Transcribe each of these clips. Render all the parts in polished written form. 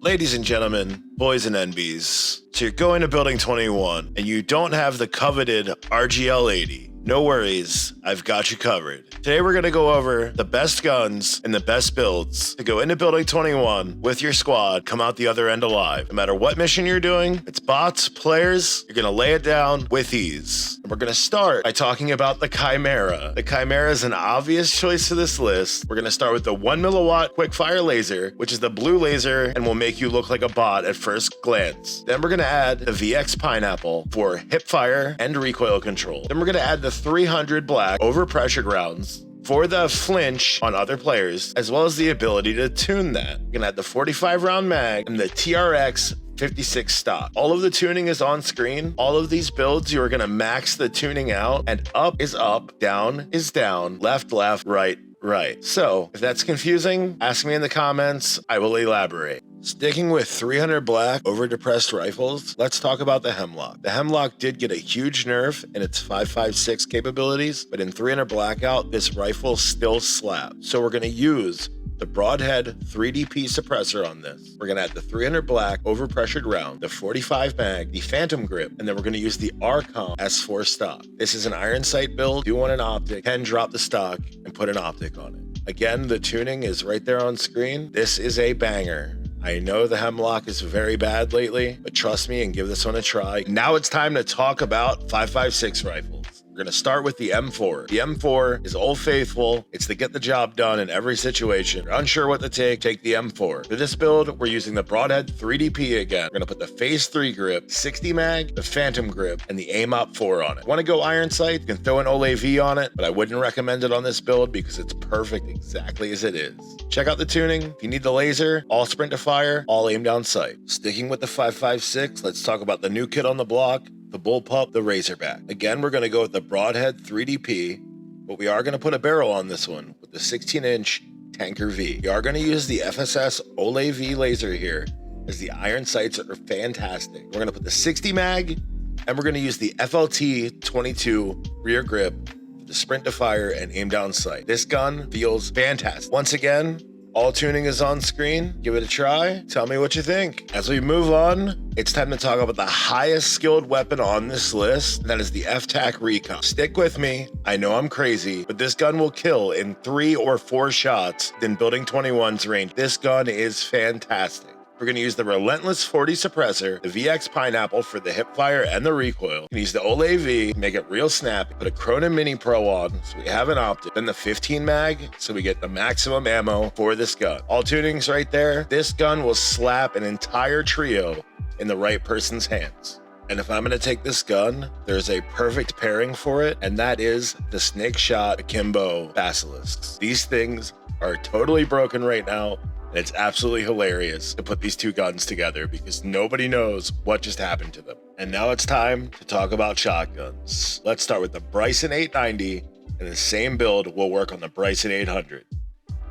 Ladies and gentlemen, boys and NBs, so you're going to Building 21 and you don't have the coveted RGL 80. No worries, I've got you covered. Today we're going to go over the best guns and the best builds to go into Building 21 with your squad, come out the other end alive. No matter what mission you're doing, it's bots, players, you're going to lay it down with ease. And we're going to start by talking about the Chimera. The Chimera is an obvious choice to this list. We're going to start with the 1 milliwatt quick fire laser, which is the blue laser and will make you look like a bot at first glance. Then we're going to add the VX pineapple for hip fire and recoil control. Then we're going to add the 300 black overpressured rounds for the flinch on other players, as well as the ability to tune that. We're gonna add the 45 round mag and the TRX 56 stock. All of the tuning is on screen. All of these builds, you are gonna max the tuning out, and up is up, down is down, left, left, right, right. So if that's confusing, ask me in the comments, I will elaborate. Sticking with 300 black over depressed rifles, let's talk about the Hemlock. The Hemlock did get a huge nerf in its 5.56 capabilities, but in 300 blackout, this rifle still slaps. So we're gonna use the Broadhead 3DP suppressor on this. We're gonna add the 300 black overpressured round, the 45 mag, the Phantom grip, and then we're gonna use the Archon S4 stock. This is an iron sight build. Do want an optic, can drop the stock and put an optic on it. Again, the tuning is right there on screen. This is a banger. I know the Hemlock is very bad lately, but trust me and give this one a try. Now it's time to talk about 5.56 rifles. We're gonna start with the M4. The M4 is old faithful. It's to get the job done in every situation. If you're unsure what to take the M4. For this build, we're using the Broadhead 3DP again. We're gonna put the Phase 3 grip, 60 mag, the Phantom grip, and the Aim Op 4 on it. Want to go iron sight? You can throw an OLAV on it, but I wouldn't recommend it on this build because it's perfect exactly as it is. Check out the tuning. If you need the laser, all sprint to fire, all aim down sight. Sticking with the 5.56, let's talk about the new kid on the block, the Bullpup, the Razorback. Again, we're going to go with the Broadhead 3DP, but we are going to put a barrel on this one with the 16-inch Tanker V. We are going to use the FSS OLAV laser here, as the iron sights are fantastic. We're going to put the 60 mag, and we're going to use the FLT 22 rear grip for the sprint to fire and aim down sight. This gun feels fantastic. Once again, all tuning is on screen. Give it a try. Tell me what you think. As we move on, it's time to talk about the highest skilled weapon on this list. And that is the F-Tac Recon. Stick with me. I know I'm crazy, but this gun will kill in 3 or 4 shots in Building 21's range. This gun is fantastic. We're going to use the Relentless 40 suppressor, the VX pineapple for the hip fire and the recoil. We can use the OLAV, make it real snappy, put a Cronin Mini Pro on so we have an optic, then the 15 mag so we get the maximum ammo for this gun. All tunings right there. This gun will slap an entire trio in the right person's hands. And if I'm going to take this gun, there's a perfect pairing for it, and that is the Snake Shot Akimbo Basilisks. These things are totally broken right now. It's absolutely hilarious to put these two guns together because nobody knows what just happened to them. And now it's time to talk about shotguns. Let's start with the Bryson 890, and the same build will work on the Bryson 800.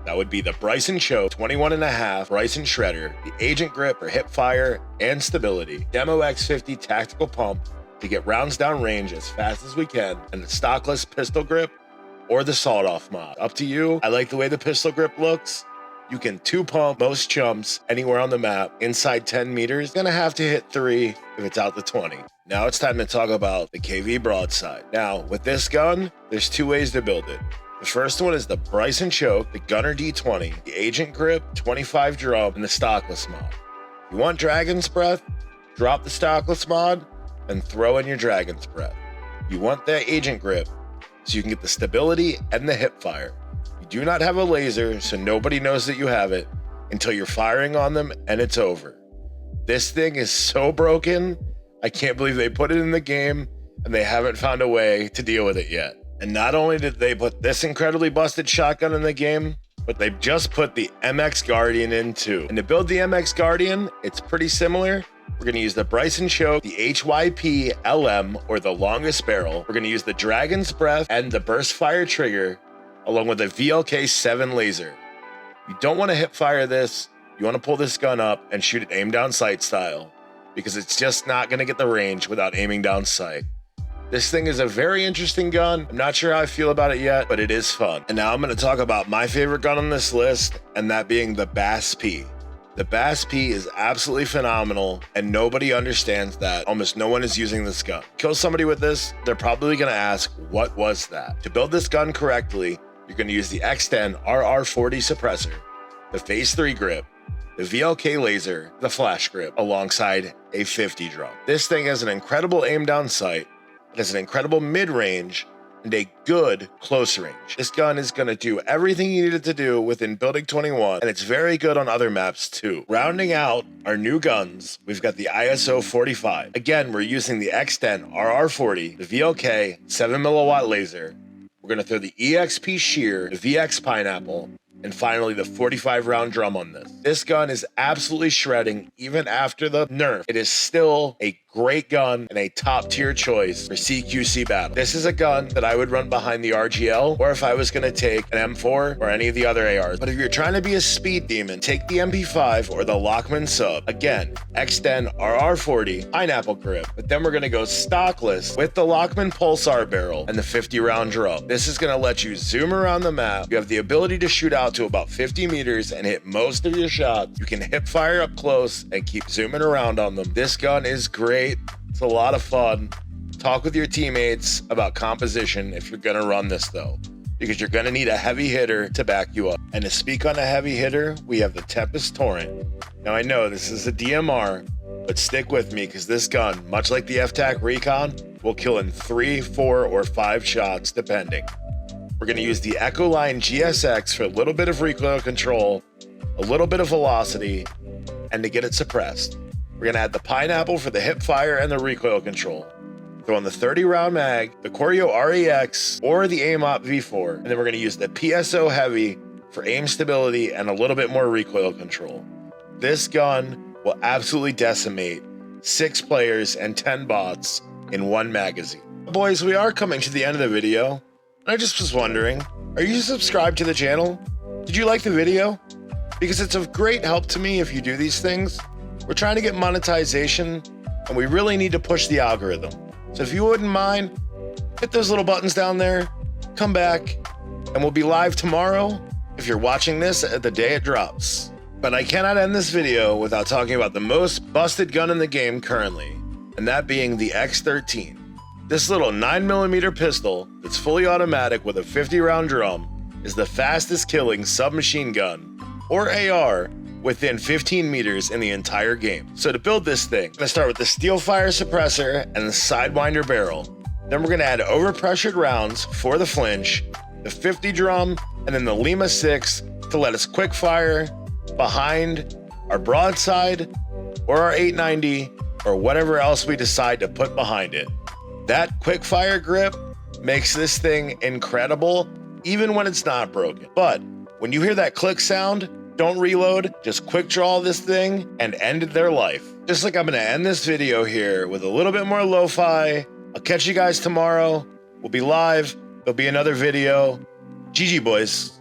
That would be the Bryson Choke 21.5 Bryson Shredder, the Agent Grip for hip fire and stability, Demo X50 tactical pump to get rounds down range as fast as we can, and the Stockless pistol grip or the sawed-off mod. Up to you. I like the way the pistol grip looks. You can 2-pump most chumps anywhere on the map inside 10 meters. Gonna have to hit 3 if it's out the 20. Now it's time to talk about the KV Broadside. Now, with this gun, there's 2 ways to build it. The first one is the Bryson Choke, the Gunner D20, the Agent Grip, 25 drum, and the Stockless mod. If you want Dragon's Breath, drop the Stockless mod and throw in your Dragon's Breath. You want the Agent Grip so you can get the stability and the hip fire. You do not have a laser, so nobody knows that you have it until you're firing on them and it's over. This thing is so broken, I can't believe they put it in the game and they haven't found a way to deal with it yet. And not only did they put this incredibly busted shotgun in the game, but they've just put the MX Guardian in too. And to build the MX Guardian, it's pretty similar. We're going to use the Bryson Choke, the HYP LM, or the longest barrel. We're going to use the Dragon's Breath and the Burst Fire trigger, along with a VLK-7 laser. You don't want to hip fire this. You want to pull this gun up and shoot it aim down sight style, because it's just not going to get the range without aiming down sight. This thing is a very interesting gun. I'm not sure how I feel about it yet, but it is fun. And now I'm going to talk about my favorite gun on this list, and that being the Bass P. The Bass P is absolutely phenomenal, and nobody understands that. Almost no one is using this gun. Kill somebody with this, they're probably gonna ask, what was that? To build this gun correctly, you're gonna use the X10 RR40 suppressor, the Phase 3 grip, the VLK laser, the flash grip, alongside a 50 drum. This thing has an incredible aim down sight, it has an incredible mid-range, and a good close range. This gun is going to do everything you need it to do within Building 21, and it's very good on other maps too. Rounding out our new guns, we've got the ISO 45. Again, we're using the X10 RR40, the VLK 7mm laser. We're going to throw the EXP shear, the VX pineapple, and finally the 45 round drum on this. This gun is absolutely shredding even after the nerf. It is still a great gun and a top tier choice for CQC battle. This is a gun that I would run behind the RGL, or if I was gonna take an M4 or any of the other ARs. But if you're trying to be a speed demon, take the MP5 or the Lockman sub. Again, X10 RR40, pineapple grip, but then we're gonna go stockless with the Lockman pulsar barrel and the 50 round drum. This is gonna let you zoom around the map. You have the ability to shoot out to about 50 meters and hit most of your shots. You can hip fire up close and keep zooming around on them. This gun is great. It's a lot of fun. Talk with your teammates about composition if you're gonna run this though, because you're gonna need a heavy hitter to back you up. And to speak on a heavy hitter, we have the Tempest Torrent. Now I know this is a DMR, but stick with me because this gun, much like the FTAC Recon, will kill in 3, 4, or 5 shots depending. We're gonna use the Echoline GSX for a little bit of recoil control, a little bit of velocity, and to get it suppressed. We're gonna add the pineapple for the hip fire and the recoil control. Throw on the 30 round mag, the Corio REX, or the AIM-OP V4, and then we're gonna use the PSO heavy for aim stability and a little bit more recoil control. This gun will absolutely decimate 6 players and 10 bots in one magazine. Boys, we are coming to the end of the video. I just was wondering, are you subscribed to the channel? Did you like the video? Because it's of great help to me if you do these things. We're trying to get monetization, and we really need to push the algorithm. So if you wouldn't mind, hit those little buttons down there, come back, and we'll be live tomorrow if you're watching this at the day it drops. But I cannot end this video without talking about the most busted gun in the game currently, and that being the X13. This little 9mm pistol that's fully automatic with a 50 round drum is the fastest killing submachine gun, or AR, within 15 meters in the entire game. So to build this thing, I'm gonna start with the steel fire suppressor and the sidewinder barrel. Then we're gonna add overpressured rounds for the flinch, the 50 drum, and then the Lima 6 to let us quick fire behind our broadside or our 890 or whatever else we decide to put behind it. That quick fire grip makes this thing incredible, even when it's not broken. But when you hear that click sound, don't reload, just quick draw this thing and end their life. Just like I'm gonna end this video here with a little bit more lo-fi. I'll catch you guys tomorrow. We'll be live. There'll be another video. GG boys.